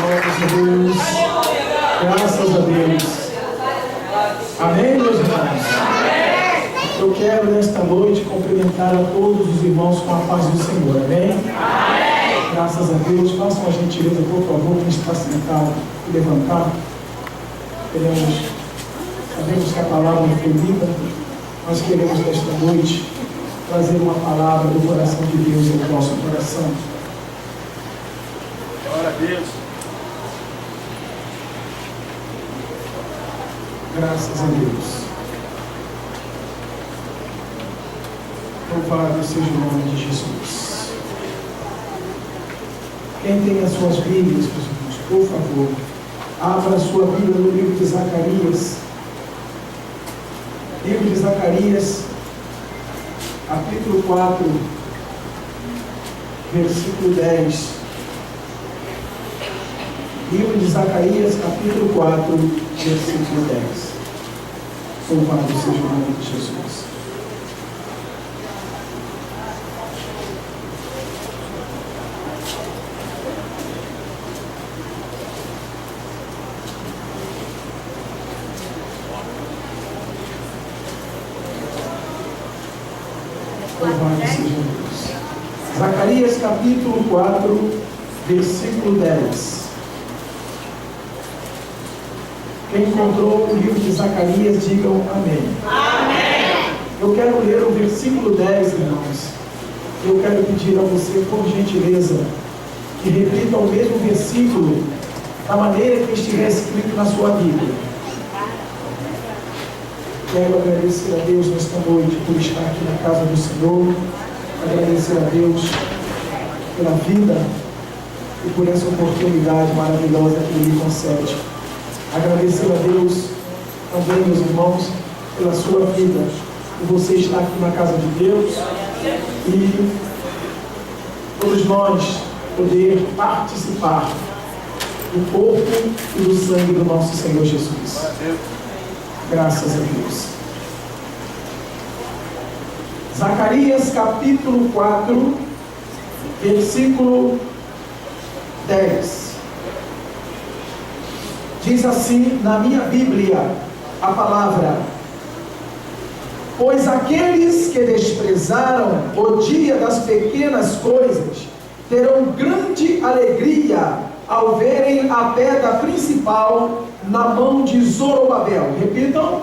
Deus. Graças a Deus. Amém, meus irmãos? Eu quero nesta noite cumprimentar a todos os irmãos com a paz do Senhor. Amém? Graças a Deus. Façam a gentileza, por favor, quem está sentado e levantar. Sabemos que a palavra foi lida. Nós queremos nesta noite trazer uma palavra do coração de Deus ao nosso coração. Glória a Deus. Graças a Deus. Louvado seja o nome de Jesus. Quem tem as suas Bíblias, meus irmãos, por favor, abra a sua Bíblia no livro de Zacarias. Livro de Zacarias, capítulo 4, versículo 10. Livro de Zacarias, capítulo 4, versículo 10. Louvado seja o nome de Jesus. Louvado seja Deus. Zacarias, capítulo 4, versículo 10. Quem encontrou o livro de Zacarias, digam amém. Amém. Eu quero ler o versículo 10, irmãos. Eu quero pedir a você, por gentileza, que repita o mesmo versículo da maneira que estiver escrito na sua Bíblia. Quero agradecer a Deus nesta noite por estar aqui na casa do Senhor. Agradecer a Deus pela vida e por essa oportunidade maravilhosa que Ele concede. Agradecer a Deus também, meus irmãos, pela sua vida, por você estar aqui na casa de Deus e todos nós poder participar do corpo e do sangue do nosso Senhor Jesus. Graças a Deus. Zacarias capítulo 4, versículo 10. Diz assim na minha Bíblia a palavra: pois aqueles que desprezaram o dia das pequenas coisas terão grande alegria ao verem a pedra principal na mão de Zorobabel. Repitam.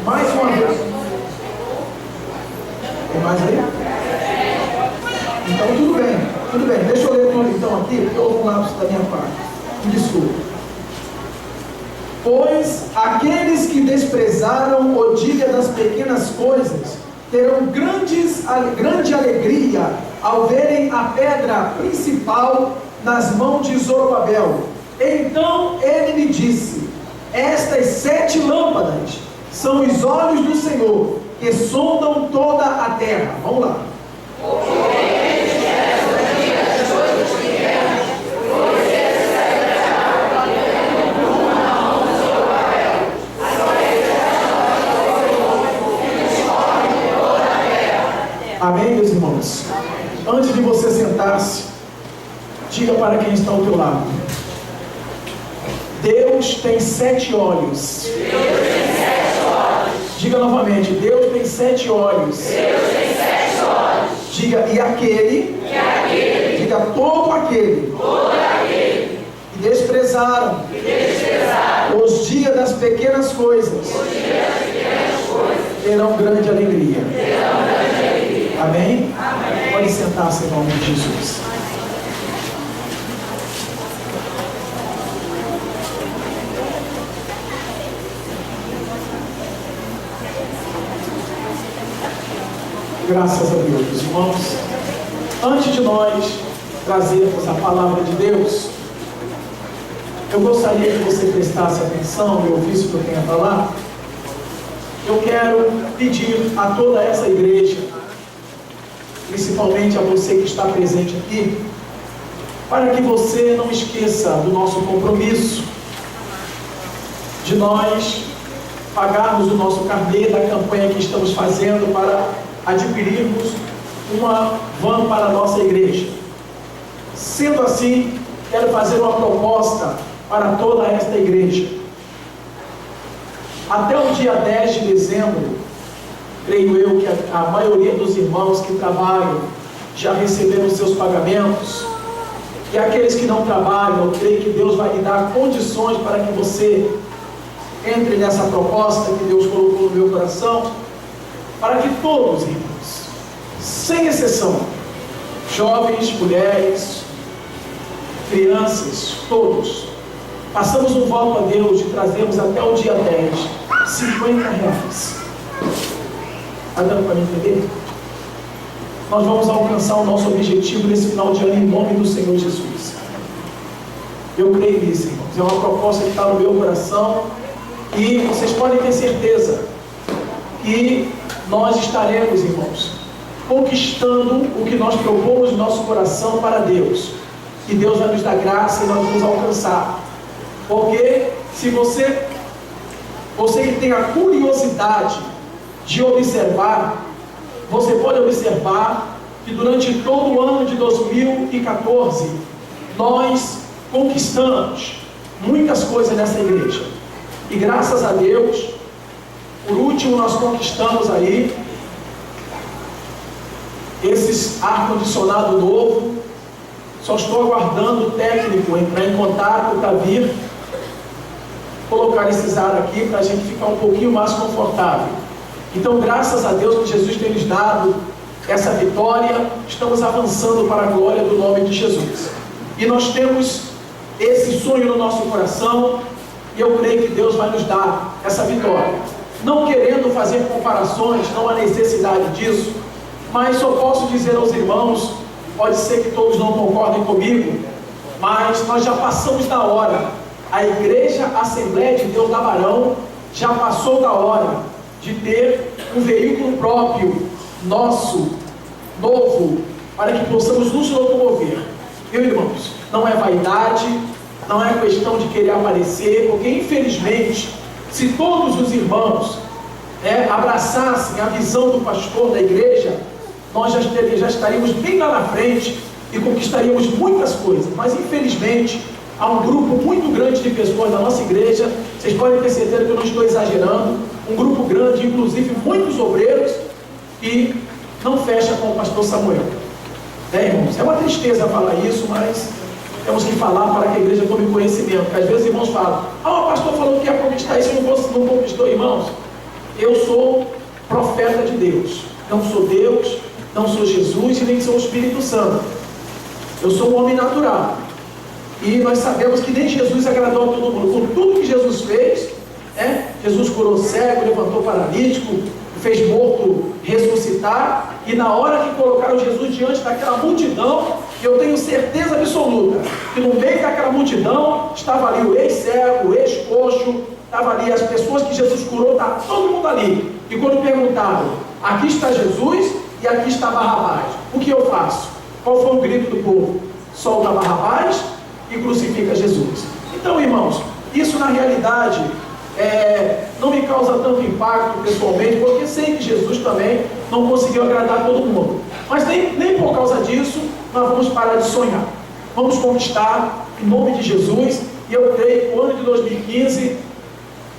Mais uma vez. Tem mais aí? Então tudo bem. Deixa eu ler tudo então aqui, porque houve um lapso da minha parte. Desculpa. Pois aqueles que desprezaram o dia das pequenas coisas terão grande alegria ao verem a pedra principal nas mãos de Zorobabel. Então ele me disse: estas 7 lâmpadas são os olhos do Senhor, que sondam toda a terra. Vamos lá. Amém, meus irmãos? Antes de você sentar-se, diga para quem está ao teu lado: Deus tem 7 olhos. Diga novamente: Deus tem 7 olhos. Diga: e aquele. Diga: todo aquele. Que desprezaram os dias das pequenas coisas terão grande alegria. Amém? Amém. Pode sentar-se em nome de Jesus. Graças a Deus, irmãos. Antes de nós trazermos a palavra de Deus, eu gostaria que você prestasse atenção e ouvisse o que eu tenho a falar. Eu quero pedir a toda essa igreja, principalmente a você que está presente aqui, para que você não esqueça do nosso compromisso, de nós pagarmos o nosso carnê da campanha que estamos fazendo para adquirirmos uma van para a nossa igreja. Sendo assim, quero fazer uma proposta para toda esta igreja. Até o dia 10 de dezembro, creio eu que a maioria dos irmãos que trabalham já receberam seus pagamentos. E aqueles que não trabalham, eu creio que Deus vai lhe dar condições para que você entre nessa proposta que Deus colocou no meu coração, para que todos, irmãos, sem exceção, jovens, mulheres, crianças, todos, passamos um voto a Deus de trazermos até o dia 10, R$50. Está dando para me entender? Nós vamos alcançar o nosso objetivo nesse final de ano em nome do Senhor Jesus. Eu creio nisso, irmãos. É uma proposta que está no meu coração e vocês podem ter certeza que nós estaremos, irmãos, conquistando o que nós propomos no nosso coração para Deus. E Deus vai nos dar graça e nós vamos alcançar. Porque se você que tem a curiosidade de observar, você pode observar que durante todo o ano de 2014 nós conquistamos muitas coisas nessa igreja. E graças a Deus, por último nós conquistamos aí esses ar-condicionado novo. Só estou aguardando o técnico entrar em contato para vir colocar esses ar aqui para a gente ficar um pouquinho mais confortável. Então, graças a Deus que Jesus tem nos dado essa vitória, estamos avançando para a glória do nome de Jesus. E nós temos esse sonho no nosso coração, e eu creio que Deus vai nos dar essa vitória. Não querendo fazer comparações, não há necessidade disso, mas só posso dizer aos irmãos, pode ser que todos não concordem comigo, mas nós já passamos da hora. A Igreja Assembleia de Deus da Barão já passou da hora de ter um veículo próprio, nosso, novo, para que possamos nos locomover. Meus irmãos, não é vaidade, não é questão de querer aparecer, porque infelizmente, se todos os irmãos abraçassem a visão do pastor da igreja, nós já estaríamos bem lá na frente e conquistaríamos muitas coisas. Mas infelizmente, há um grupo muito grande de pessoas da nossa igreja, vocês podem ter certeza que eu não estou exagerando, um grupo grande, inclusive muitos obreiros, que não fecha com o pastor Samuel. Irmãos, é uma tristeza falar isso, mas temos que falar para que a igreja tome conhecimento. Porque às vezes irmãos falam, o pastor falou que ia conquistar isso, não conquistou. Irmãos, eu sou profeta de Deus, não sou Deus, não sou Jesus e nem sou o Espírito Santo. Eu sou um homem natural. E nós sabemos que nem Jesus agradou a todo mundo. Com tudo que Jesus fez, Jesus curou cego, levantou paralítico, fez morto ressuscitar, e na hora que colocaram Jesus diante daquela multidão, eu tenho certeza absoluta que no meio daquela multidão estava ali o ex-cego, o ex-coxo, estava ali as pessoas que Jesus curou, estava todo mundo ali. E quando perguntaram, aqui está Jesus e aqui está Barrabás, o que eu faço? Qual foi o grito do povo? Solta Barrabás e crucifica Jesus. Então, irmãos, isso na realidade não me causa tanto impacto pessoalmente, porque sei que Jesus também não conseguiu agradar todo mundo. Mas nem por causa disso nós vamos parar de sonhar. Vamos conquistar em nome de Jesus. E eu creio que o ano de 2015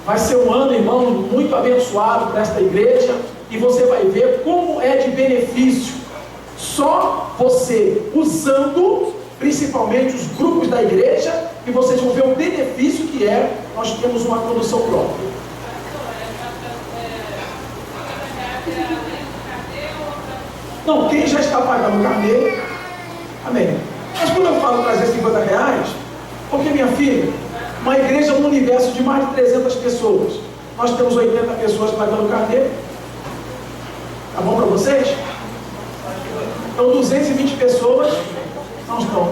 vai ser um ano, irmão, muito abençoado para esta igreja. E você vai ver como é de benefício só você usando principalmente os grupos da igreja, e vocês vão ver o benefício que nós temos uma condução própria. Não, quem já está pagando o carnê, amém. Mas quando eu falo trazer R$50, porque minha filha, uma igreja no universo de mais de 300 pessoas, nós temos 80 pessoas pagando o carnê, tá bom para vocês? Então 220 pessoas não estão.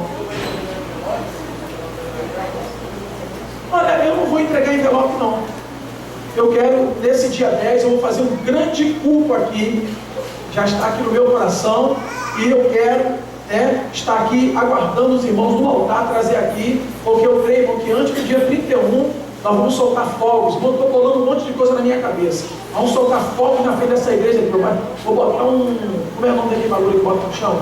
Olha, eu não vou entregar envelope não. Eu quero, nesse dia 10, eu vou fazer um grande culto aqui, já está aqui no meu coração, e eu quero estar aqui aguardando os irmãos no altar, trazer aqui, porque eu creio que antes do dia 31, Nós vamos soltar fogos. Estou colando um monte de coisa na minha cabeça. Vamos soltar fogos na frente dessa igreja aqui. Vou botar um... Como é o nome daquele bagulho que bota no chão?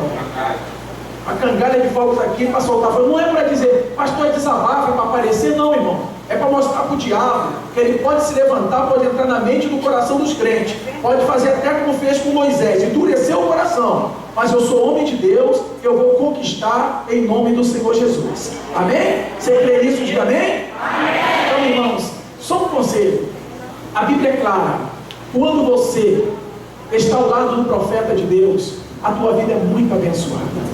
A cangalha de fogos aqui para soltar fogo. Não é para dizer, pastor, é desabafo, é para aparecer, não, irmão. É para mostrar para o diabo que ele pode se levantar, pode entrar na mente e no coração dos crentes. Pode fazer até como fez com Moisés, endurecer o coração. Mas eu sou homem de Deus, eu vou conquistar em nome do Senhor Jesus. Amém? Você crê nisso? Diga amém? Amém. Então, irmãos, só um conselho. A Bíblia é clara. Quando você está ao lado do profeta de Deus, a tua vida é muito abençoada.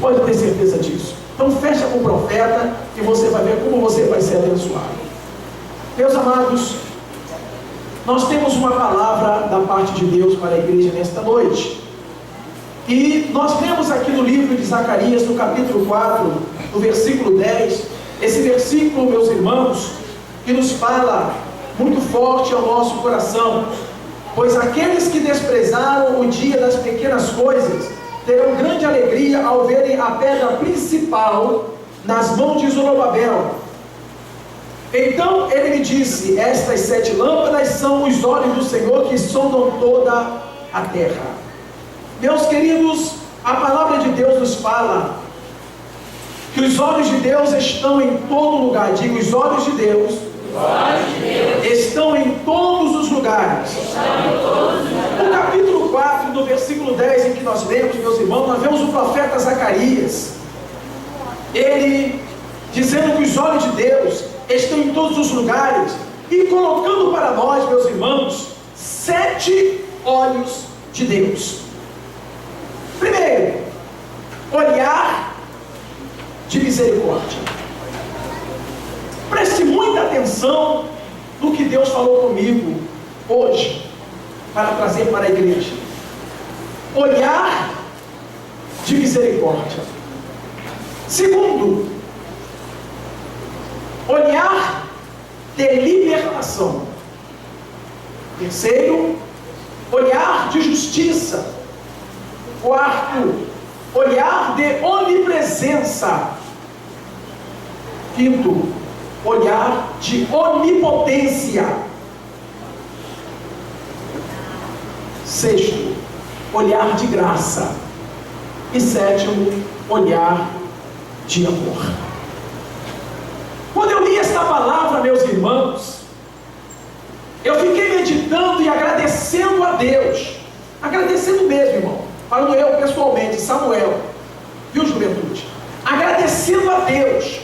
Pode ter certeza disso. Então fecha com o profeta e você vai ver como você vai ser abençoado. Meus amados, nós temos uma palavra da parte de Deus para a igreja nesta noite. E nós vemos aqui no livro de Zacarias, no capítulo 4, no versículo 10, esse versículo, meus irmãos, que nos fala muito forte ao nosso coração. Pois aqueles que desprezaram o dia das pequenas coisas terão grande alegria ao verem a pedra principal nas mãos de Zorobabel. Então ele me disse: estas 7 lâmpadas são os olhos do Senhor que sondam toda a terra. Meus queridos, a palavra de Deus nos fala que os olhos de Deus estão em todo lugar. Digo, os olhos de Deus estão em todos os lugares. No capítulo 4, no versículo 10, em que nós lemos, meus irmãos, nós vemos o profeta Zacarias, ele dizendo que os olhos de Deus estão em todos os lugares, e colocando para nós, meus irmãos, 7 olhos de Deus. Primeiro, olhar de misericórdia. Preste muita atenção no que Deus falou comigo hoje, para trazer para a igreja. Olhar de misericórdia. Segundo, olhar de libertação. Terceiro, olhar de justiça. Quarto, olhar de onipresença. Quinto, olhar de onipotência. Sexto, olhar de graça. E sétimo, olhar de amor. Quando eu li esta palavra, meus irmãos, eu fiquei meditando e agradecendo a Deus. Agradecendo mesmo, irmão. Falando eu pessoalmente, Samuel, viu, juventude? Agradecendo a Deus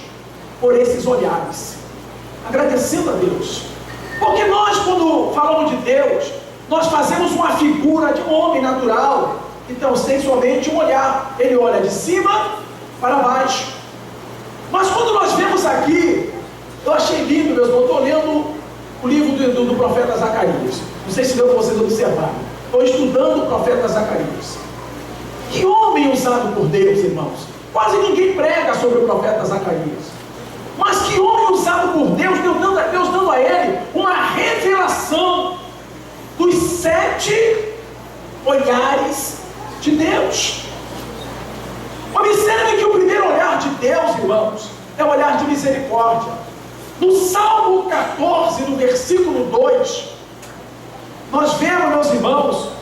por esses olhares. Agradecendo a Deus. Porque nós, quando falamos de Deus, nós fazemos uma figura de um homem natural. Então, tem somente um olhar. Ele olha de cima para baixo. Mas quando nós vemos aqui, eu achei lindo, meus irmãos. Estou lendo o livro do profeta Zacarias. Não sei se deu para vocês observarem. Estou estudando o profeta Zacarias. Que homem usado por Deus, irmãos. Quase ninguém prega sobre o profeta Zacarias. Mas que homem usado por Deus, Deus dando a ele uma revelação dos 7 olhares de Deus. Observe que o primeiro olhar de Deus, irmãos, é o olhar de misericórdia. No Salmo 14, no versículo 2, nós vemos, meus irmãos,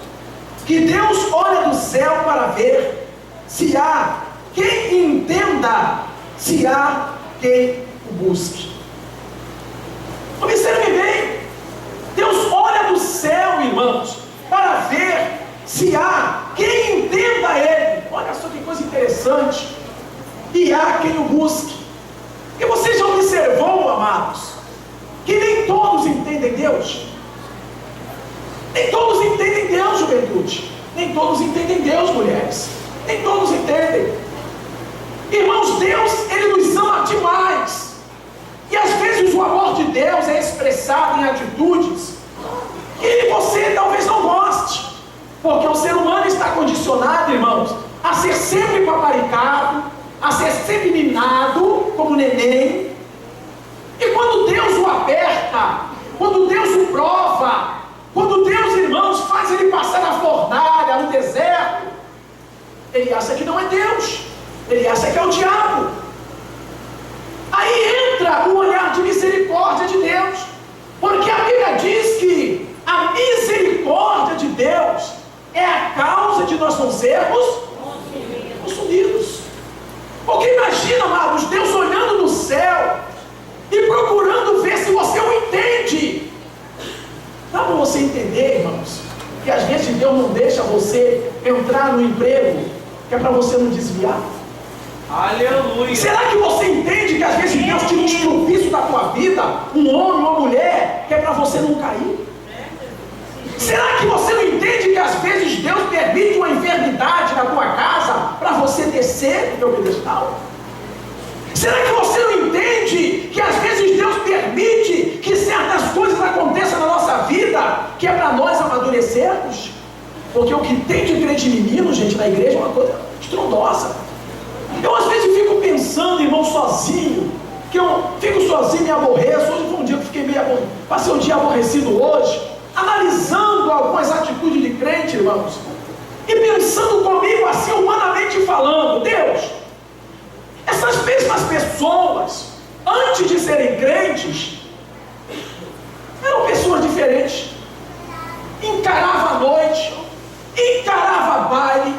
que Deus olha do céu para ver se há quem entenda, se há quem o busque. Observe bem, Deus olha do céu, irmãos, para ver se há quem entenda Ele. Olha só que coisa interessante. E há quem o busque. E você já observou, amados, que nem todos entendem Deus? Nem todos entendem Deus, juventude. Nem todos entendem Deus, mulheres. Nem todos entendem. Irmãos, Deus, Ele nos ama demais. E às vezes o amor de Deus é expressado em atitudes que você talvez não goste. Porque o ser humano está condicionado, irmãos, a ser sempre paparicado, a ser sempre mimado, como neném. E quando Deus o aperta, quando Deus o prova, quando Deus, irmãos, faz ele passar na fornalha, no deserto, ele acha que não é Deus, ele acha que é o diabo. Aí entra o olhar de misericórdia de Deus. Deus é a causa de nós não sermos consumidos. Porque imagina, amados, Deus olhando no céu e procurando ver se você o entende. Dá para você entender, irmãos, que às vezes Deus não deixa você entrar no emprego que é para você não desviar? Aleluia! Será que você entende que às vezes Deus tira um estrupício da tua vida, um homem, uma mulher, que é para você não cair? Será que você não entende que às vezes Deus permite uma enfermidade na tua casa para você descer do teu pedestal? Será que você não entende que às vezes Deus permite que certas coisas aconteçam na nossa vida, que é para nós amadurecermos? Porque o que tem de crente menino, gente, na igreja é uma coisa estrondosa. Eu às vezes fico pensando, irmão, sozinho, que eu fico sozinho e me aborreço. Hoje foi um dia que eu fiquei meio aborrecido, passei um dia aborrecido hoje, analisando algumas atitudes de crente, irmãos, e pensando comigo assim, humanamente falando: Deus, essas mesmas pessoas, antes de serem crentes, eram pessoas diferentes. Encarava a noite, encarava baile,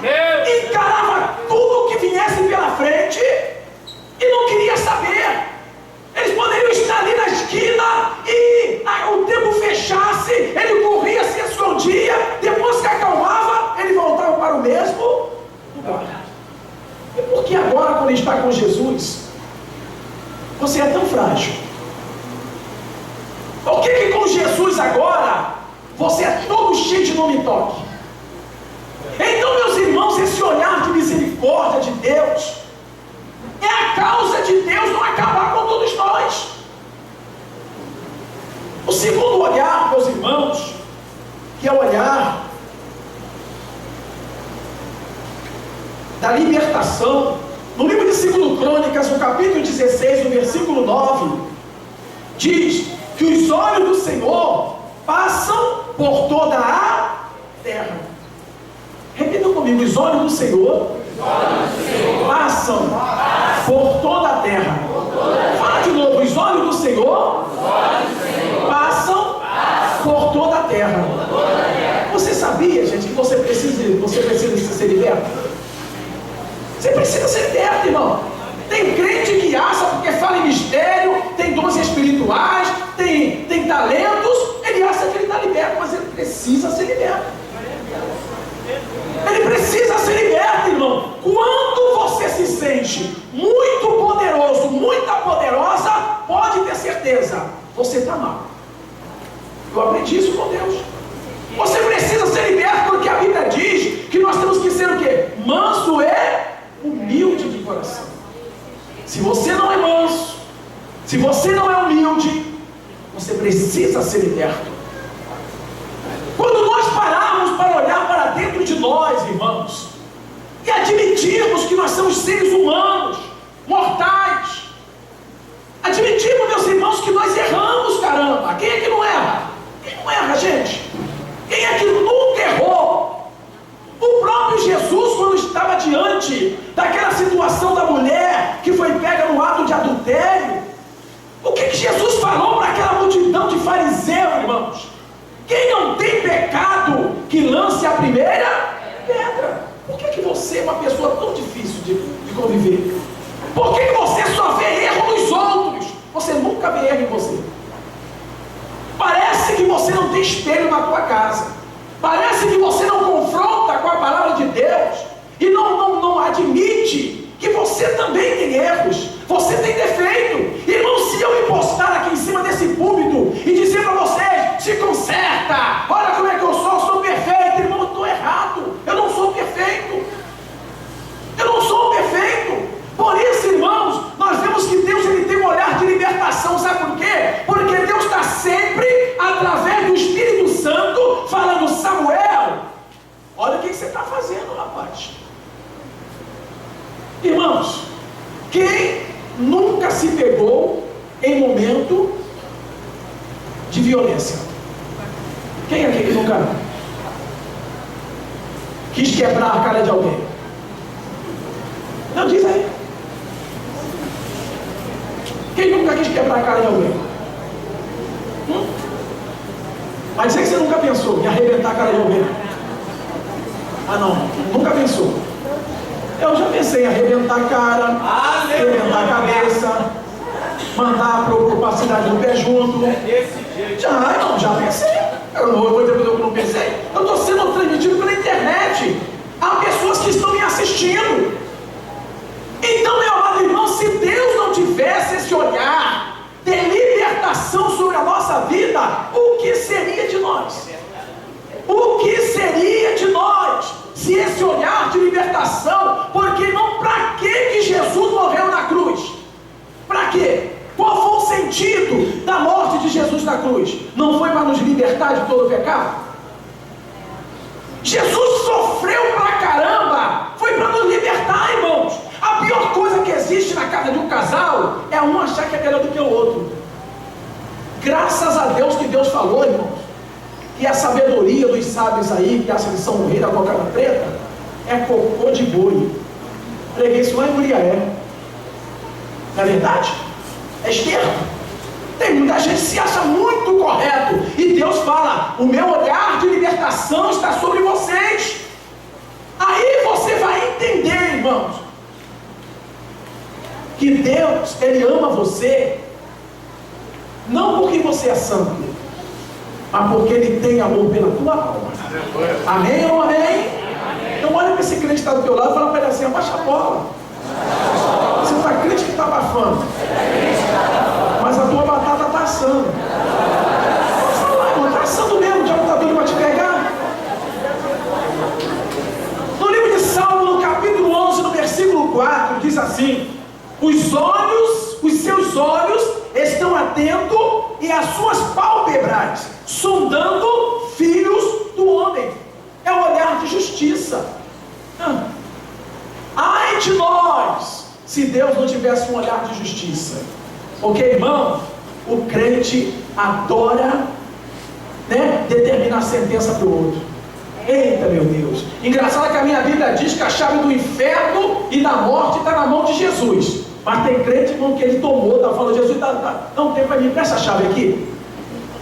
encarava tudo que viesse pela frente e não queria saber. Eles poderiam estar ali na esquina e o tempo fechasse, ele corria, se escondia, depois que acalmava, ele voltava para o mesmo lugar. E por que agora, quando está com Jesus, você é tão frágil? Por que com Jesus agora, você é todo cheio de nome-toque? Então, meus irmãos, esse olhar de misericórdia de Deus é a causa de Deus não acabar com todos nós. O segundo olhar, meus irmãos, que é o olhar da libertação, no livro de 2 Crônicas, no capítulo 16, no versículo 9, diz que os olhos do Senhor passam por toda a terra. Repitam comigo: os olhos do Senhor passam por toda a terra. Fala de novo: os olhos do Senhor passam por toda a terra. Você sabia, gente, que você precisa ser liberto? Você precisa ser liberto, irmão. Tem crente que acha, porque fala em mistério, tem dons espirituais, tem talentos, ele acha que ele está liberto, mas ele precisa ser liberto. Ele precisa ser liberto, irmão. Quando você se sente muito poderoso, muita poderosa, pode ter certeza, você está mal. Eu aprendi isso com Deus. Você precisa ser liberto, porque a Bíblia diz que nós temos que ser o quê? Manso e humilde de coração. Se você não é manso, se você não é humilde, você precisa ser liberto. Quando nós pararmos para olhar para dentro de nós, irmãos, e admitirmos que nós somos seres humanos, mortais, admitirmos, meus irmãos, que nós erramos, caramba. Quem é que não erra? Quem não erra, gente? Quem é que nunca errou? O próprio Jesus, quando estava diante daquela situação da mulher que foi pega no ato de adultério, o que Jesus falou para aquela multidão de fariseus, irmãos? Quem não tem pecado, que lance a primeira pedra. Por que você é uma pessoa tão difícil de conviver? Por que você só vê erro nos outros? Você nunca vê erro em você. Parece que você não tem espelho na tua casa. Parece que você não confronta com a palavra de Deus e não admite que você também tem erros, você tem defeito. Irmão, se eu me postar aqui em cima desse púlpito e dizer para vocês: se conserta, olha como é que eu sou perfeito, irmão, eu estou errado. Eu não sou perfeito. Eu não sou perfeito. Por isso, irmãos, nós vemos que Deus ele tem um olhar de libertação. Sabe por quê? Porque Deus está sempre, através do Espírito Santo, falando: Samuel, olha o que você está fazendo, rapaz. Irmãos, quem nunca se pegou em momento de violência? Quem aqui que nunca quis quebrar a cara de alguém? Não, diz aí. Quem nunca quis quebrar a cara de alguém? Vai dizer que você nunca pensou em arrebentar a cara de alguém. Ah não, nunca pensou. Eu já pensei em arrebentar a cara, arrebentar a cabeça, mandar para a cidade do pé junto. Já pensei. Eu não vou dizer que eu não pensei. Eu estou sendo transmitido pela internet. Há pessoas que estão me assistindo. Então, meu amado irmão, se Deus não tivesse esse olhar de libertação sobre a nossa vida, o que seria de nós? O que seria de nós se esse olhar de libertação, porque não, para que Jesus morreu na cruz? Para quê? Qual foi o sentido da morte de Jesus na cruz? Não foi para nos libertar de todo o pecado? Jesus sofreu pra caramba, foi para nos libertar, irmãos. A pior coisa que existe na casa de um casal é um achar que é melhor do que o outro. Graças a Deus que Deus falou, irmãos, que a sabedoria dos sábios aí, que acha que são o rei da cocada preta, é cocô de boi. Preguei isso lá em Muriaé. Não é verdade? É esterco. Tem muita gente que se acha muito correto. E Deus fala, o meu olhar de libertação está sobre vocês. Aí você vai entender, irmãos, que Deus, Ele ama você, não porque você é santo, mas porque Ele tem amor pela tua alma. Amém ou amém? Então olha para esse crente que está do teu lado e fala para ele assim, abaixa a bola. Você está crente que está abafando, mas a tua batata está assando. Está assando mesmo, o diabo está vindo para te pegar. No livro de Salmo, no capítulo 11, no versículo 4, diz assim: os seus olhos estão atentos e as suas pálpebras sondando filhos do homem. É o olhar de justiça. Ai de nós, se Deus não tivesse um olhar de justiça. Porque, irmão, o crente adora, determinar sentença para o outro. Eita, meu Deus. Engraçado que a minha Bíblia diz que a chave do inferno e da morte está na mão de Jesus. Mas tem crente, irmão, que ele tomou, está falando, Jesus, não tem para mim, presta a chave aqui.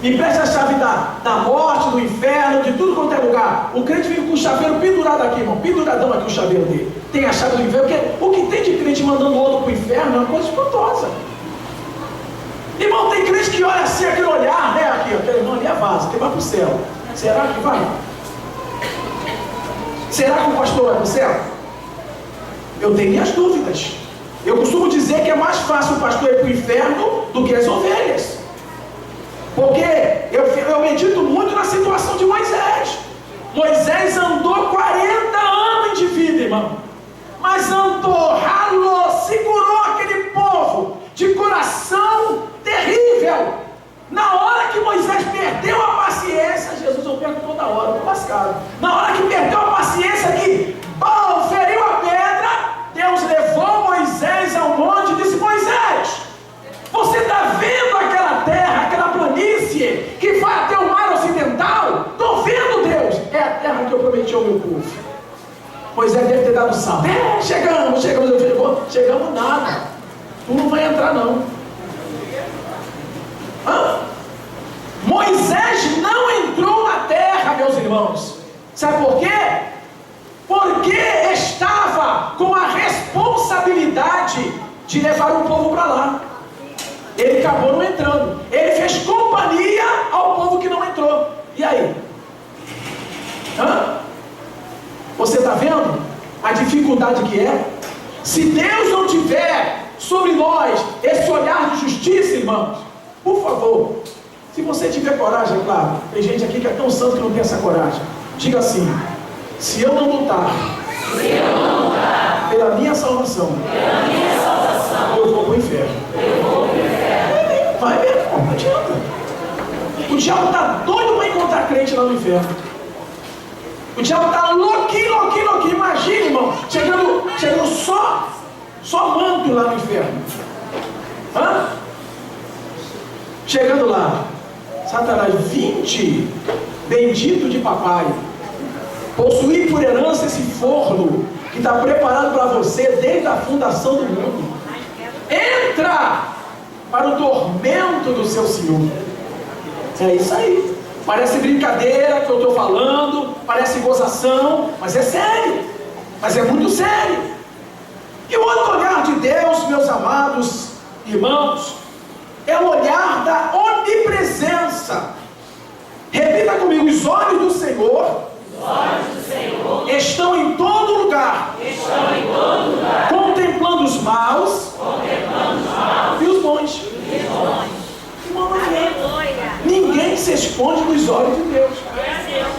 Me presta a chave da morte, do inferno, de tudo quanto é lugar. O crente vive com o chaveiro pendurado aqui, irmão. Penduradão aqui o chaveiro dele. Tem a chave do inferno. Porque o que tem de crente mandando o outro para o inferno é uma coisa espantosa. Irmão, tem crente que olha assim, aquele olhar, aqui, aquele irmão ali é vaso, que vai para o céu. Será que vai? Será que o pastor vai para o céu? Eu tenho minhas dúvidas. Eu costumo dizer que é mais fácil o pastor ir para o inferno do que as ovelhas. Porque eu medito muito na situação de Moisés. Moisés andou 40 anos de vida, irmão. Mas andou, ralou, segurou aquele povo de coração terrível. Na hora que Moisés perdeu a paciência, Jesus, eu perco toda hora, estou lascado. Na hora que perdeu a paciência, que feriu a pedra, Deus levou Moisés ao monte e disse: Moisés, você está vendo aquela terra, aquela planície que vai até o mar ocidental? Estou vendo, Deus. É a terra que eu prometi ao meu povo. Moisés deve ter dado salto. Chegamos. Eu falei, chegamos nada. Tu não vai entrar, não. Moisés não entrou na terra, meus irmãos. Sabe por quê? Porque estava com a responsabilidade de levar o povo para lá. Ele acabou não entrando. Ele fez companhia ao povo que não entrou. E aí? Você está vendo a dificuldade que é? Se Deus não tiver sobre nós esse olhar de justiça, irmãos, por favor, se você tiver coragem, é claro, tem gente aqui que é tão santo que não tem essa coragem. Diga assim: se eu não lutar pela minha salvação, eu vou para o inferno. Vai mesmo, não adianta. O diabo está doido para encontrar crente lá no inferno. O diabo está louquinho. Imagina, irmão, chegando só manto lá no inferno. Chegando lá, Satanás, 20, bendito de papai, possuir por herança esse forno que está preparado para você desde a fundação do mundo. Entra para o tormento do seu Senhor. É isso aí. Parece brincadeira que eu estou falando, parece gozação, mas é sério, mas é muito sério. E o outro olhar de Deus, meus amados irmãos, é o olhar da onipresença. Repita comigo: os olhos do Senhor, estão em todo lugar, contemplando os maus, e os bons. Irmão, ninguém se esconde dos olhos de Deus.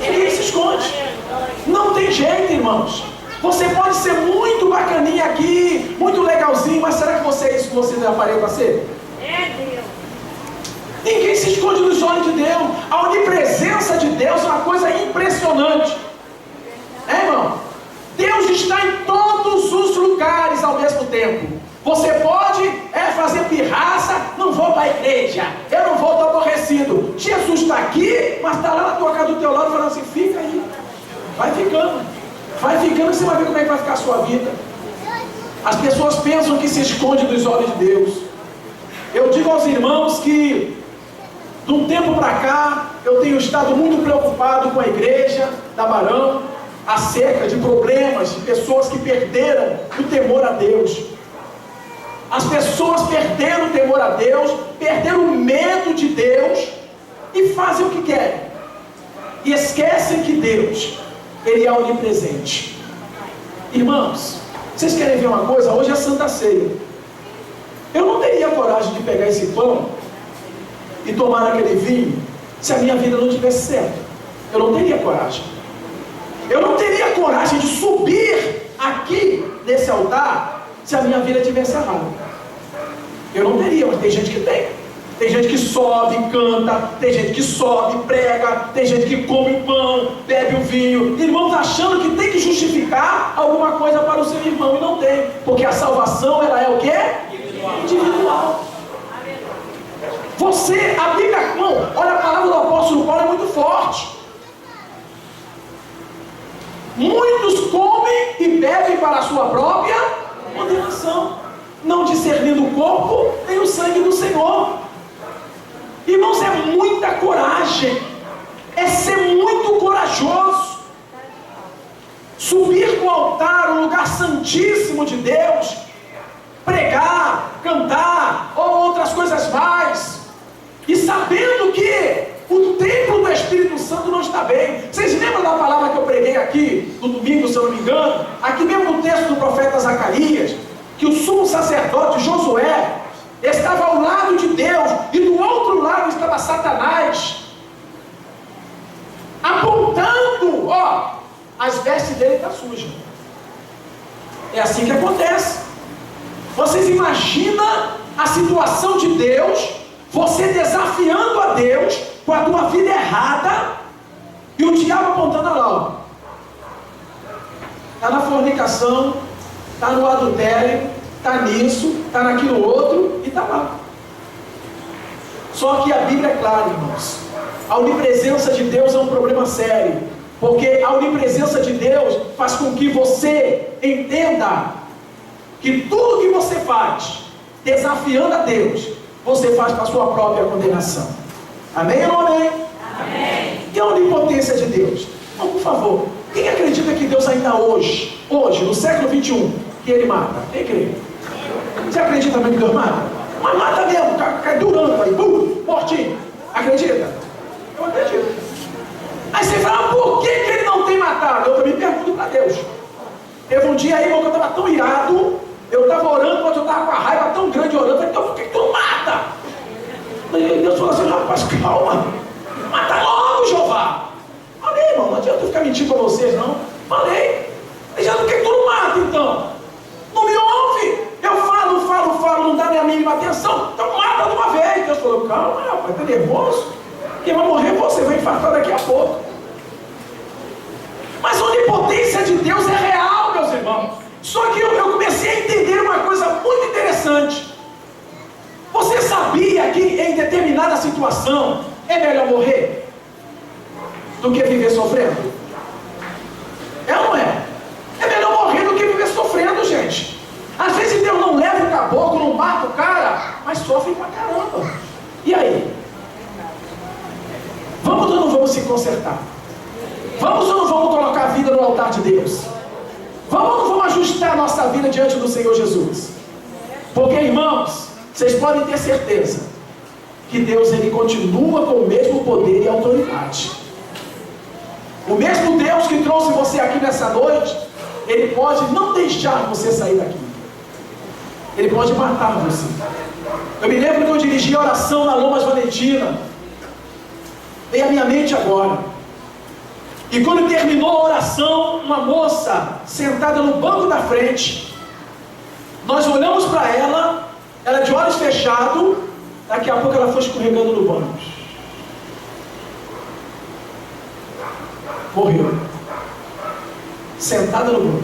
Ninguém se esconde. Não tem jeito, irmãos. Você pode ser muito bacaninha aqui, muito legalzinho, mas será que você é isso que você aparelho para ser? Ninguém se esconde dos olhos de Deus. A onipresença de Deus é uma coisa impressionante. Irmão? Deus está em todos os lugares ao mesmo tempo. Você pode fazer pirraça, não vou para a igreja, eu não vou, estou aborrecido. Jesus está aqui, mas está lá na tua casa do teu lado falando assim: fica aí, vai ficando, você vai ver como é que vai ficar a sua vida. As pessoas pensam que se esconde dos olhos de Deus. Eu digo aos irmãos que de um tempo para cá eu tenho estado muito preocupado com a igreja da Barão, acerca de problemas, de pessoas que perderam o temor a Deus. As pessoas perderam o temor a Deus, perderam o medo de Deus e fazem o que querem. E esquecem que Deus, Ele é onipresente. Irmãos, vocês querem ver uma coisa? Hoje é Santa Ceia. Eu não teria coragem de pegar esse pão e tomar aquele vinho se a minha vida não tivesse certo. Eu não teria coragem. Eu não teria coragem de subir aqui nesse altar se a minha vida tivesse errado. Eu não teria, mas tem gente que tem. Tem gente que sobe, canta, tem gente que sobe, prega, tem gente que come o pão, bebe o vinho. Irmãos achando que tem que justificar alguma coisa para o seu irmão, e não tem, porque a salvação, ela é o quê? Individual. Você, a Bíblia, olha, a palavra do apóstolo Paulo é muito forte. Muitos comem e bebem para a sua própria condenação, não discernindo o corpo nem o sangue do Senhor. Irmãos, é muita coragem, é ser muito corajoso, subir no altar, o lugar santíssimo de Deus, pregar, cantar ou outras coisas mais, e sabendo que o templo do Espírito Santo não está bem. Vocês lembram da palavra que eu preguei aqui no domingo, se eu não me engano, aqui mesmo no texto do profeta Zacarias, que o sumo sacerdote Josué estava ao lado de Deus e do outro lado estava Satanás, apontando, as vestes dele estão sujas. É assim que acontece. Vocês imaginam a situação de Deus, você desafiando a Deus com a tua vida errada e o diabo apontando lá, está na fornicação, está no adultério, está nisso, está naquilo outro e está lá. Só que a Bíblia é clara, irmãos. A onipresença de Deus é um problema sério, porque a onipresença de Deus faz com que você entenda que tudo que você faz desafiando a Deus, você faz para a sua própria condenação. Amém ou não amém? Amém. E a onipotência de Deus? Então, por favor, quem acredita que Deus ainda hoje, no século 21, que Ele mata? Quem crê? Você acredita mesmo que Deus mata? Mas mata mesmo, cai durando aí, mortinho. Acredita? Eu acredito. Aí você fala, por que Ele não tem matado? Eu também pergunto para Deus. Teve um dia aí, que eu estava tão irado, eu estava orando, mas eu estava com a raiva tão grande orando. Eu falei, então por que tu não mata? Aí Deus falou assim, rapaz, calma. Mata logo, Jeová. Falei, irmão, não adianta eu ficar mentindo para vocês, não. Falei. Já por que tu não mata, então? Não me ouve. Eu falo, não dá nem a mínima atenção. Então mata de uma vez. Deus falou, calma, rapaz, tá nervoso? Quem vai morrer você, vai infartar daqui a pouco. Mas a onipotência de Deus é real, meus irmãos. Só que eu comecei a entender uma coisa muito interessante. Você sabia que em determinada situação é melhor morrer do que viver sofrendo? É ou não é? É melhor morrer do que viver sofrendo, gente. Às vezes Deus não leva o caboclo, não mata o cara, mas sofre pra caramba. E aí? Vamos ou não vamos consertar? Vamos ou não vamos colocar a vida no altar de Deus? Vamos ou não vamos ajustar a nossa vida diante do Senhor Jesus? Porque, irmãos, vocês podem ter certeza que Deus, Ele continua com o mesmo poder e autoridade. O mesmo Deus que trouxe você aqui nessa noite, Ele pode não deixar você sair daqui. Ele pode matar você. Eu me lembro que eu dirigi a oração na Lomas Valentina. Veio à minha mente agora. E quando terminou a oração, uma moça sentada no banco da frente, nós olhamos para ela, ela de olhos fechados, daqui a pouco ela foi escorregando no banco. Morreu. Sentada no banco.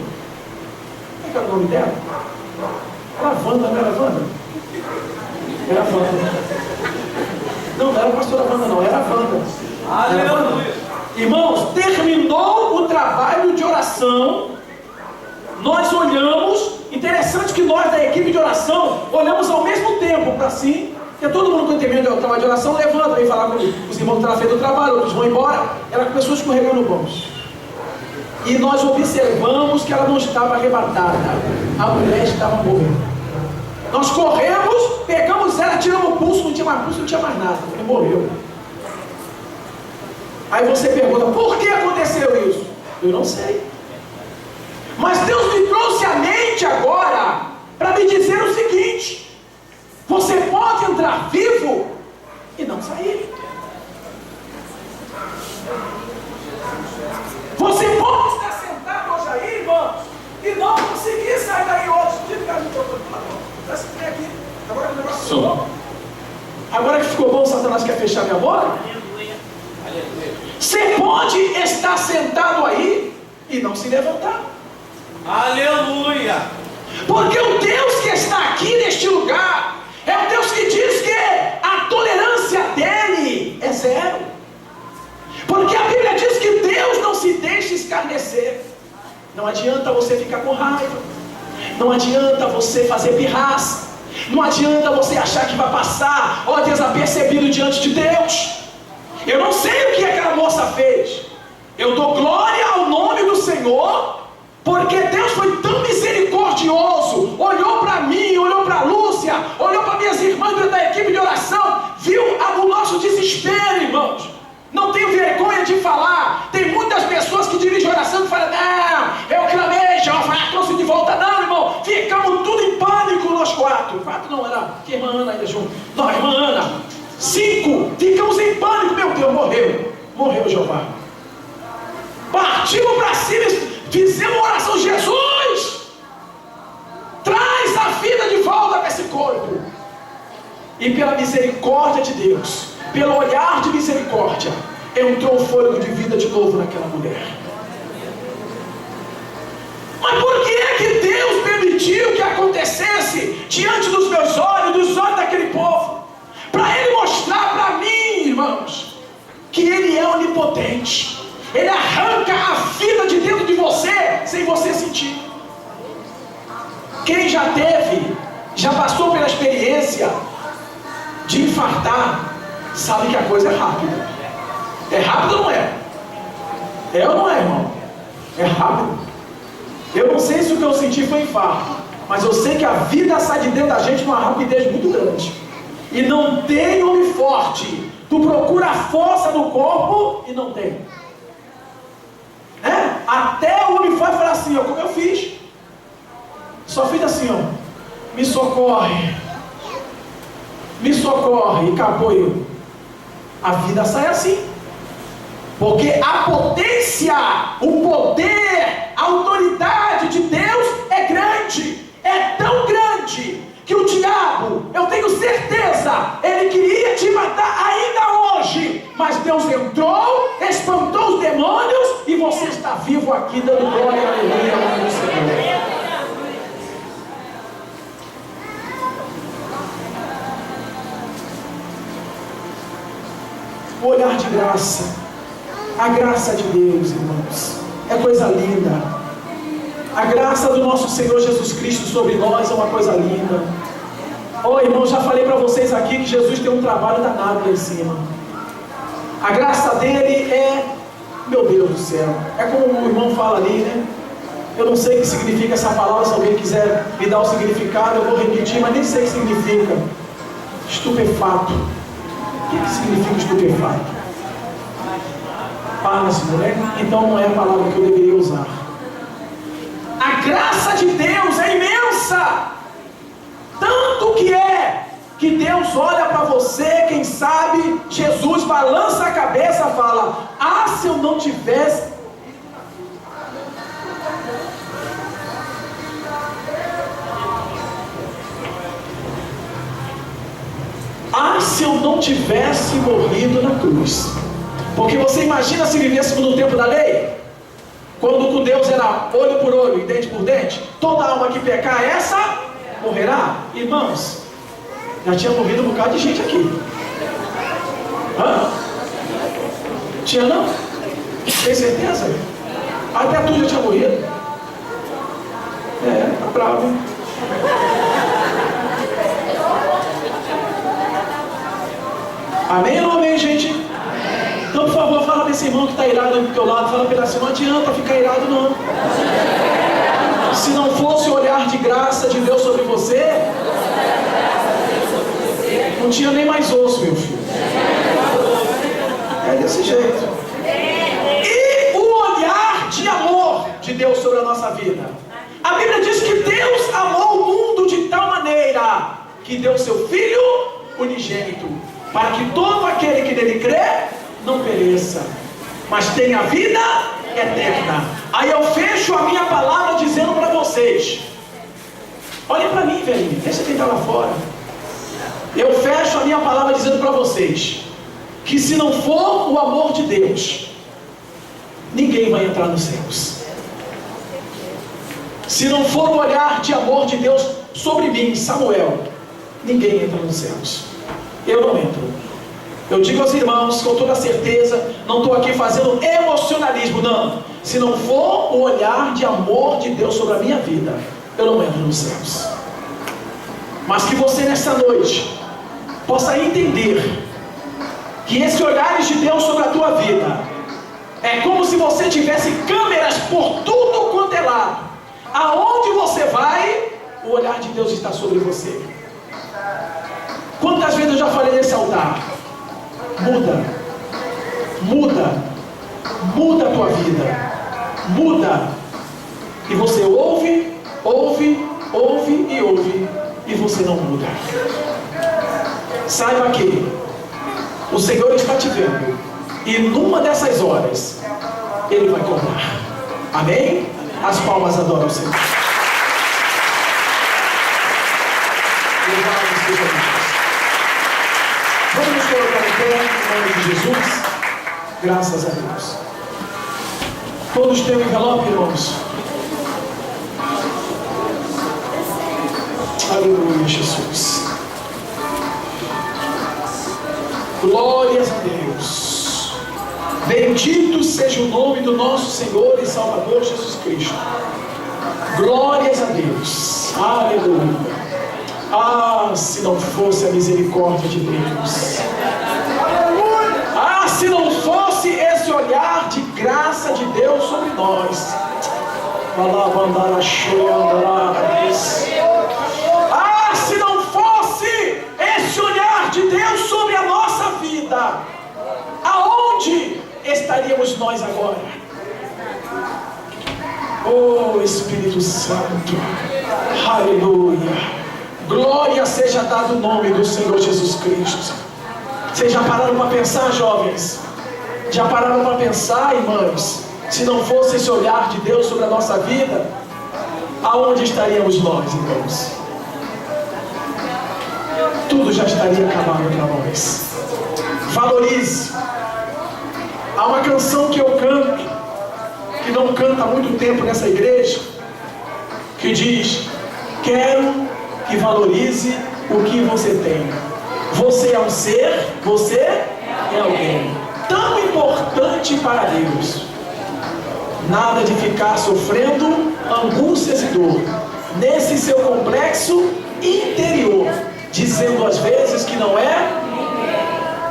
Como é que era o nome dela? Era Wanda, não era Wanda? Era Wanda. Não era a pastora Wanda, não, era Wanda. Aleluia. Irmãos, terminou o trabalho de oração, nós olhamos, interessante que nós da equipe de oração, olhamos ao mesmo tempo para si, porque todo mundo quando termina o trabalho de oração, levanta, vem falar com os irmãos que estavam fazendo o trabalho, outros vão embora, ela começou a escorregar no banco. E nós observamos que ela não estava arrebatada, a mulher estava morrendo. Nós corremos, pegamos ela, tiramos o pulso, não tinha mais pulso, não tinha mais nada, ele morreu. Aí você pergunta, por que aconteceu isso? Eu não sei. Mas Deus me trouxe à mente agora para me dizer o seguinte: você pode entrar vivo e não sair. Você pode estar sentado hoje aí, irmãos, e não conseguir sair daí hoje. Aqui. Agora o negócio ficou bom. Agora que ficou bom, Satanás quer fechar minha boca? Você pode estar sentado aí e não se levantar. Aleluia. Porque o Deus que está aqui neste lugar é o Deus que diz que a tolerância dele é zero. Porque a Bíblia diz que Deus não se deixa escarnecer. Não adianta você ficar com raiva. Não adianta você fazer pirraça. Não adianta você achar que vai passar, ó, desapercebido diante de Deus. Eu não sei o que aquela moça fez. Eu dou glória ao nome do Senhor, porque Deus foi tão misericordioso. Olhou para mim, olhou para a Lúcia, olhou para minhas irmãs da equipe de oração, viu o nosso desespero, irmãos. Não tenho vergonha de falar. Tem muitas pessoas que dirigem oração e falam: não, eu clamei, Jeová trouxe de volta. Não, irmão, ficamos tudo em pânico nós quatro. Quatro não, era que irmã Ana ainda junto. Não, irmã Ana. 5, ficamos em pânico. Meu Deus, morreu Jeová. Partimos para cima, fizemos uma oração: Jesus, traz a vida de volta para esse corpo. E pela misericórdia de Deus, pelo olhar de misericórdia, entrou o fôlego de vida de novo naquela mulher. Mas por que é que Deus permitiu que acontecesse diante dos meus olhos, dos olhos daquele povo? Para Ele mostrar para mim, irmãos, que Ele é onipotente. Ele arranca a vida de dentro de você sem você sentir. Quem já passou pela experiência de infartar, sabe que a coisa é rápida. É rápido ou não é? É ou não é, irmão? É rápido. Eu não sei se o que eu senti foi infarto, mas eu sei que a vida sai de dentro da gente numa rapidez muito grande. E não tem homem forte. Tu procura a força no corpo e não tem. Né? Até o homem forte falar assim, ó, como eu fiz. Só fiz assim, ó. Me socorre. Me socorre. E acabou eu. A vida sai assim. Porque a potência, o poder, a autoridade de Deus é grande. É tão grande que o diabo, eu tenho certeza, ele queria te matar ainda hoje. Mas Deus entrou, espantou os demônios e você está vivo aqui dando glória e aleluia ao nome do Senhor. O olhar de graça, a graça de Deus, irmãos, é coisa linda. A graça do nosso Senhor Jesus Cristo sobre nós é uma coisa linda. Oh, irmão, já falei para vocês aqui que Jesus tem um trabalho danado lá em cima. A graça dele é Meu Deus do céu. É como o irmão fala ali, né? Eu não sei o que significa essa palavra. Se alguém quiser me dar o significado, eu vou repetir, mas nem sei o que significa. Estupefato. O que significa estupefato? Pasmo, né? Então não é a palavra que eu deveria usar. A graça de Deus é imensa. Tanto que Deus olha para você, quem sabe, Jesus balança a cabeça e fala: ah, se eu não tivesse. Ah, se eu não tivesse morrido na cruz. Porque você imagina se vivêssemos no tempo da lei? Quando com Deus era olho por olho e dente por dente. Toda alma que pecar, essa morrerá. Irmãos, já tinha morrido um bocado de gente aqui. Hã? Tinha não? Tem certeza? Até tu já tinha morrido? É, tá bravo, hein? Amém ou não amém, gente? Então, por favor, fala desse irmão que está irado do teu lado. Fala para ele assim: não adianta ficar irado, não. Se não fosse o olhar de graça de Deus sobre você, não tinha nem mais osso, meu filho. É desse jeito. E o olhar de amor de Deus sobre a nossa vida. A Bíblia diz que Deus amou o mundo de tal maneira que deu seu Filho unigênito, para que todo aquele que nele crê não pereça, mas tenha vida eterna. Aí eu fecho a minha palavra dizendo para vocês: olhem para mim, velhinho, deixa quem está lá fora. Eu fecho a minha palavra dizendo para vocês que se não for o amor de Deus, ninguém vai entrar nos céus. Se não for o olhar de amor de Deus sobre mim, Samuel, ninguém entra nos céus. Eu não entro. Eu digo aos irmãos com toda certeza, não estou aqui fazendo emocionalismo, não. Se não for o olhar de amor de Deus sobre a minha vida, eu não entro nos céus. Mas que você nessa noite possa entender que esse olhar de Deus sobre a tua vida é como se você tivesse câmeras por tudo quanto é lado. Aonde você vai, o olhar de Deus está sobre você. Quantas vezes eu já falei nesse altar? Muda a tua vida, muda, e você ouve, e você não muda. Saiba que o Senhor está te vendo, e numa dessas horas, Ele vai cobrar. Amém? As palmas adoram o Senhor. Louvado seja Deus. Vamos nos colocar em pé, em nome de Jesus. Graças a Deus. Todos têm um envelope, irmãos? Aleluia, Jesus. Glórias a Deus. Bendito seja o nome do nosso Senhor e Salvador Jesus Cristo. Glórias a Deus. Aleluia. Ah, se não fosse a misericórdia de Deus. Ah, se não fosse esse olhar de graça de Deus sobre nós. Ah, se não fosse esse olhar de Deus sobre a nossa vida, aonde estaríamos nós agora? Oh, Espírito Santo. Aleluia. Glória seja dado o nome do Senhor Jesus Cristo. Vocês já pararam para pensar, jovens? Já pararam para pensar, irmãos? Se não fosse esse olhar de Deus sobre a nossa vida, aonde estaríamos nós, irmãos? Tudo já estaria acabado para nós. Valorize. Há uma canção que eu canto, que não canta há muito tempo nessa igreja, que diz: quero que valorize o que você tem. Você é um ser, você é alguém tão importante para Deus. Nada de ficar sofrendo angústias e dor nesse seu complexo interior, dizendo às vezes que não é.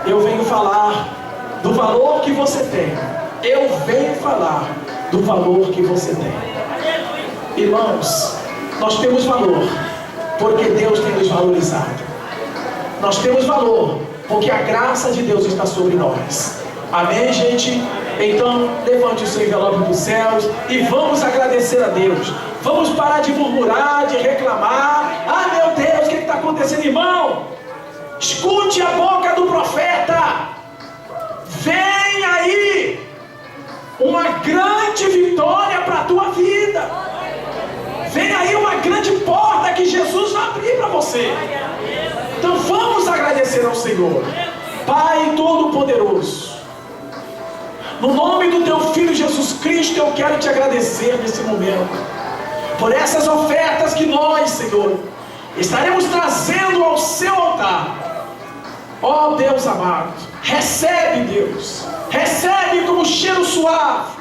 Eu venho falar do valor que você tem, eu venho falar do valor que você tem. Irmãos, nós temos valor porque Deus tem nos valorizado. Nós temos valor porque a graça de Deus está sobre nós. Amém, gente? Então, levante o seu envelope dos céus e vamos agradecer a Deus. Vamos parar de murmurar, de reclamar. Ah, meu Deus, o que está acontecendo, irmão? Escute a boca do profeta. Vem aí uma grande vitória para a tua vida. Vem aí uma grande porta que Jesus vai abrir para você. Então vamos agradecer ao Senhor. Pai Todo-Poderoso, no nome do teu Filho Jesus Cristo, eu quero te agradecer nesse momento por essas ofertas que nós, Senhor, estaremos trazendo ao seu altar. Ó Deus amado, recebe, Deus, recebe como cheiro suave,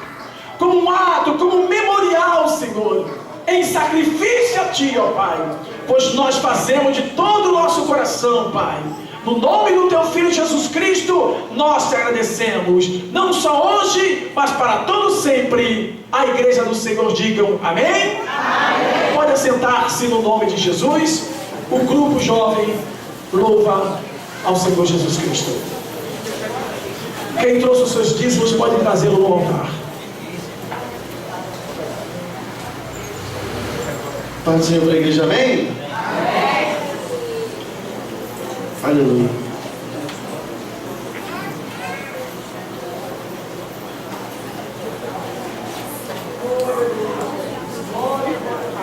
como um ato, como um memorial, Senhor, em sacrifício a Ti, ó Pai, pois nós fazemos de todo o nosso coração, Pai. No nome do teu Filho Jesus Cristo, nós te agradecemos, não só hoje, mas para todo sempre. A igreja do Senhor digam amém? Amém. Pode assentar-se no nome de Jesus. O grupo jovem louva ao Senhor Jesus Cristo. Quem trouxe os seus dízimos pode trazê-lo no altar. Paz do Senhor para a igreja, amém? Aleluia.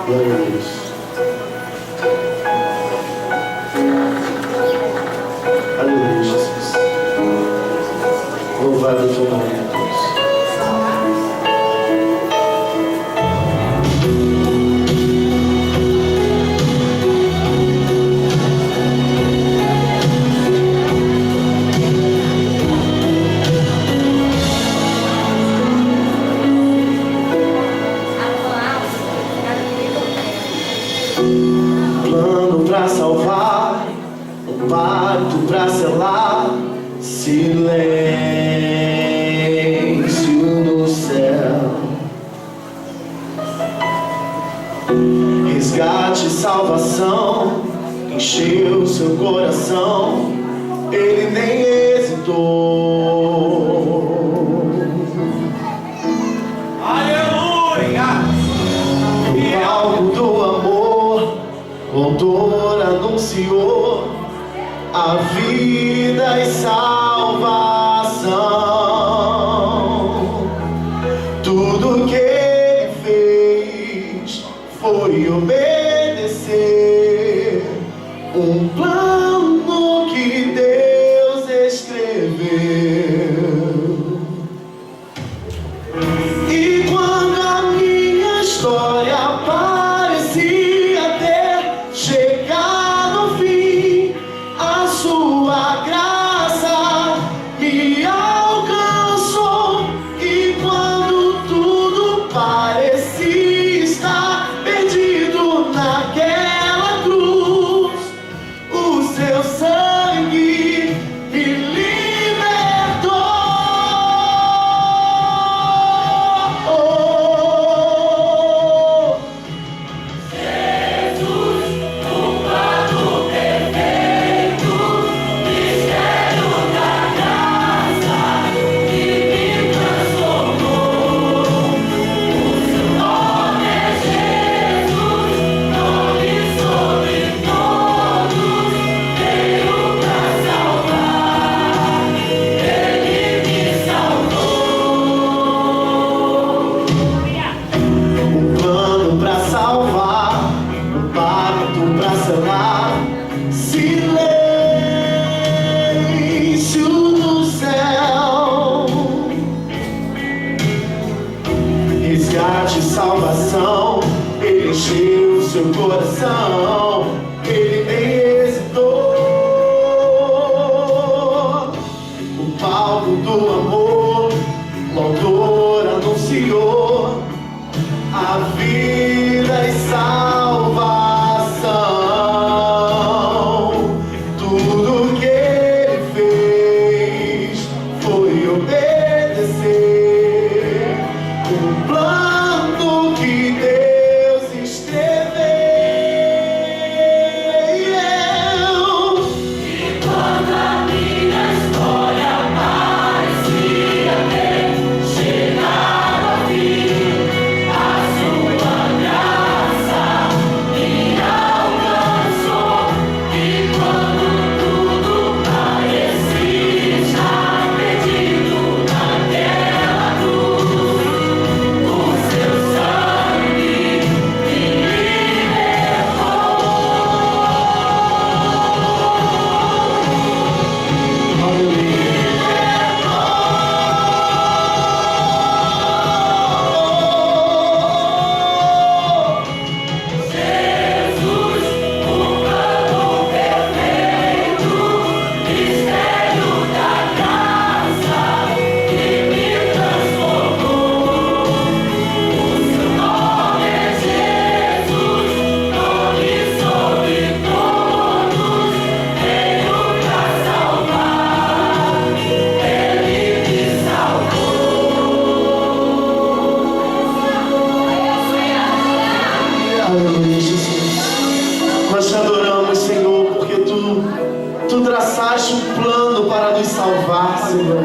Glória a Deus. Aleluia, Jesus. Louvado o teu nome, Deus. Pra salvar, um pacto pra selar, silêncio no céu, resgate e salvação, encheu seu coração, ele nem hesitou. Aleluia! O alvo do amor, o autor anunciou a vida e salvação. Tudo que ele fez foi obedecer um plano que Deus escreveu. E quando a minha história parecia ter chegado ao fim, a sua graça me alcançou. E quando tudo parecia estar perdido naquela cruz, o seu sangue me libertou. Um plano pra salvar, um pacto pra selar, silêncio no céu, resgate e salvação, ele encheu seu coração, ele nem hesitou. O palco do amor, o autor anunciou a vida e salvação. Tudo que ele fez foi obedecer no que Deus escreveu. E quando a minha história parecia ter chegado ao fim, a sua graça me alcançou. E quando tudo parecia estar perdido naquela cruz, o seu sangue me libertou. Jesus, o plano perfeito, mistério da graça que me transformou. O seu nome é Jesus, nome sobre todos, veio pra salvar, Ele me Aleluia, Jesus. Nós te adoramos, Senhor, porque tu traçaste um plano para nos salvar, Senhor.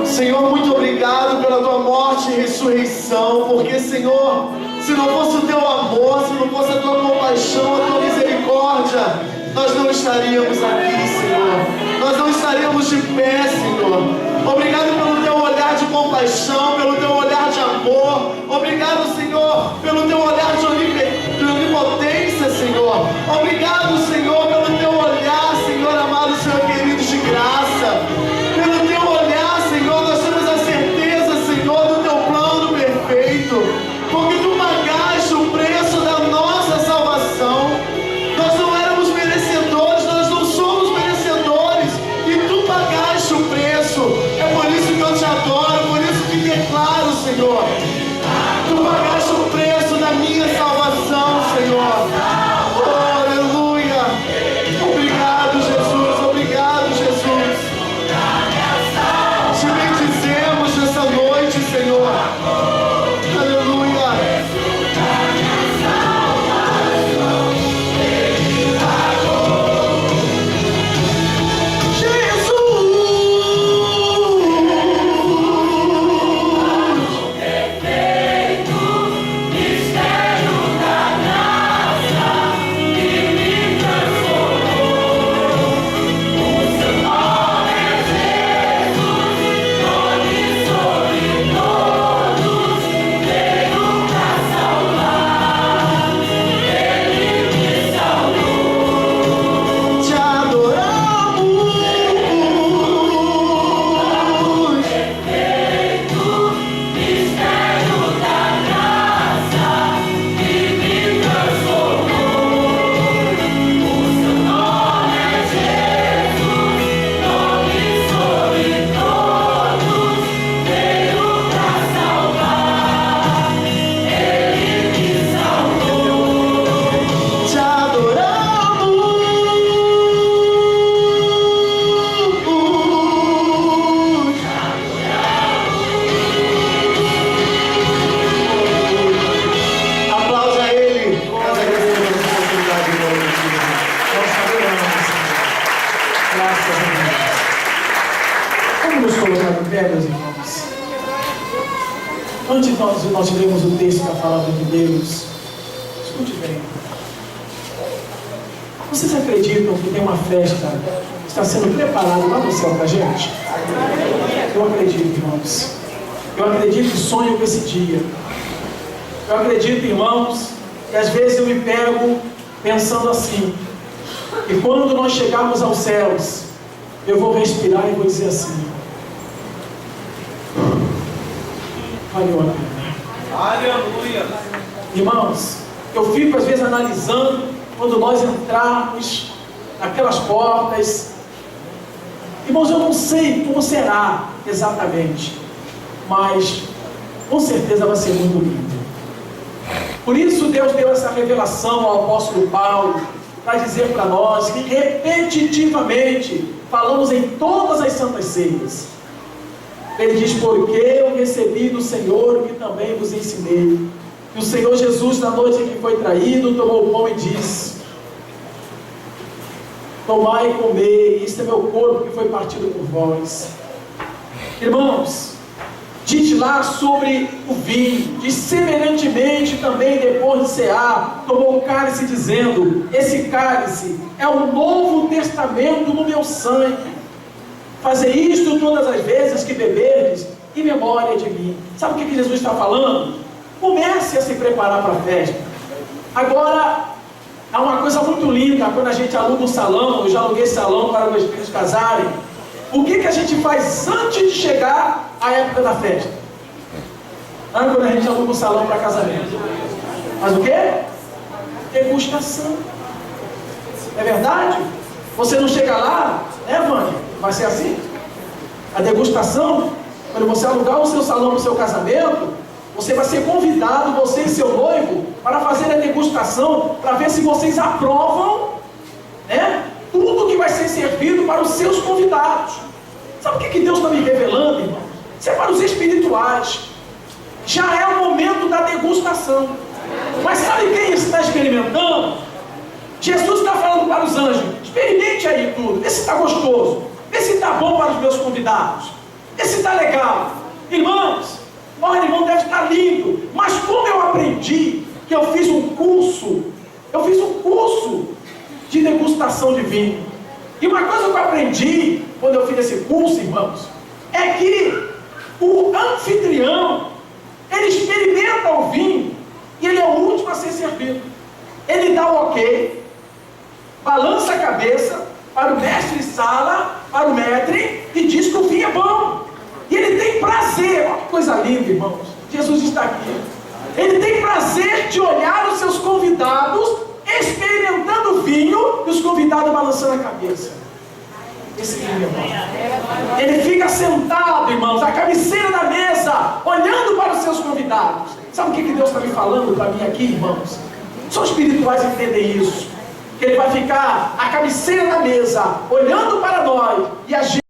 Senhor, muito obrigado pela tua morte e ressurreição, porque, Senhor, se não fosse o teu amor, se não fosse a tua compaixão, a tua misericórdia, nós não estaríamos aqui, Senhor. Nós não estaríamos de pé, Senhor. Obrigado pelo teu olhar de compaixão, pelo teu olhar de amor. Obrigado, Senhor, pelo teu olhar de onipotência, Senhor. Obrigado, Senhor, pelo teu olhar, Senhor amado, Senhor querido, de graça. Pelo teu olhar, Senhor, nós temos a certeza, Senhor, do teu plano perfeito. Porque tu pagaste o preço da nossa salvação. Nós não éramos merecedores, nós não somos merecedores. E tu pagaste o preço. É por isso que eu te adoro, por isso que declaro, Senhor. Tu pagaste o preço da minha salvação, Senhor. Oh, aleluia. Obrigado, Jesus. Obrigado, Jesus. Te bendizemos nessa noite, Senhor. Aleluia. mistério da graça que me transformou. O seu nome é Jesus, nome sobre todos, veio pra salvar, Ele me salvou. Te adoramos. Mistério da graça que me transformou. O seu nome é Jesus, nome sobre todos, veio pra salvar, Ele me salvou. Te adoramos. Aplaude a Ele. Nós agradecemos a oportunidade de novo. Nós adoramos, Senhor. Graças a Deus. Vamos nos colocar em pé, meus irmãos. Antes de nós lermos o texto da palavra de Deus, escute bem. Vocês acreditam que tem uma festa que está sendo preparada lá no céu para a gente? Eu acredito, irmãos. Eu acredito e sonho com esse dia. Eu acredito, irmãos, que às vezes eu me pego pensando assim. E quando nós chegarmos aos céus, eu vou respirar e vou dizer assim: valeu a pena. Aleluia. Irmãos, eu fico às vezes analisando quando nós entrarmos naquelas portas. Irmãos, eu não sei como será exatamente, mas com certeza vai ser muito lindo. Por isso Deus deu essa revelação ao apóstolo Paulo, para dizer para nós que repetitivamente falamos em todas as santas ceias, Ele diz: porque eu recebi do Senhor o que também vos ensinei. E o Senhor Jesus, na noite em que foi traído, tomou o pão e disse: tomai e comei, isto é meu corpo que foi partido por vós. Irmãos, diz lá sobre o vinho, diz: semelhantemente também depois de cear, tomou o cálice, dizendo: esse cálice é o novo testamento no meu sangue. Fazei isto todas as vezes que beberdes, em memória de mim. Sabe o que Jesus está falando? Comece a se preparar para a festa. Agora, há uma coisa muito linda, quando a gente aluga um salão, eu já aluguei salão para meus filhos casarem. O que a gente faz antes de chegar à época da festa? Quando a gente aluga um salão para casamento, faz o quê? Degustação. É verdade? Você não chega lá, né, Vânia? Vai ser assim? A degustação, quando você alugar o seu salão para o seu casamento, você vai ser convidado, você e seu noivo, para fazer a degustação, para ver se vocês aprovam, né, tudo que vai ser servido para os seus convidados. Sabe o que Deus está me revelando, irmão? Isso é para os espirituais. Já é o momento da degustação. Mas sabe quem está experimentando? Jesus está falando para os anjos: experimente aí tudo, vê se está gostoso, vê se está bom para os meus convidados, vê se está legal. Irmãos, olha, irmão, deve estar lindo, mas como eu aprendi, que eu fiz um curso de degustação de vinho. E uma coisa que eu aprendi quando eu fiz esse curso, irmãos, é que o anfitrião, ele experimenta o vinho e ele é o último a ser servido. Ele dá o ok, balança a cabeça para o mestre de sala, para o maître, e diz que o vinho é bom. E ele tem prazer, olha que coisa linda, irmãos. Jesus está aqui. Ele tem prazer de olhar os seus convidados experimentando o vinho e os convidados balançando a cabeça. Esse vinho, irmão. Ele fica sentado, irmãos, à cabeceira da mesa, olhando para os seus convidados. Sabe o que Deus está me falando para mim aqui, irmãos? Só os espirituais entendem isso. Que ele vai ficar à cabeceira da mesa, olhando para nós e a gente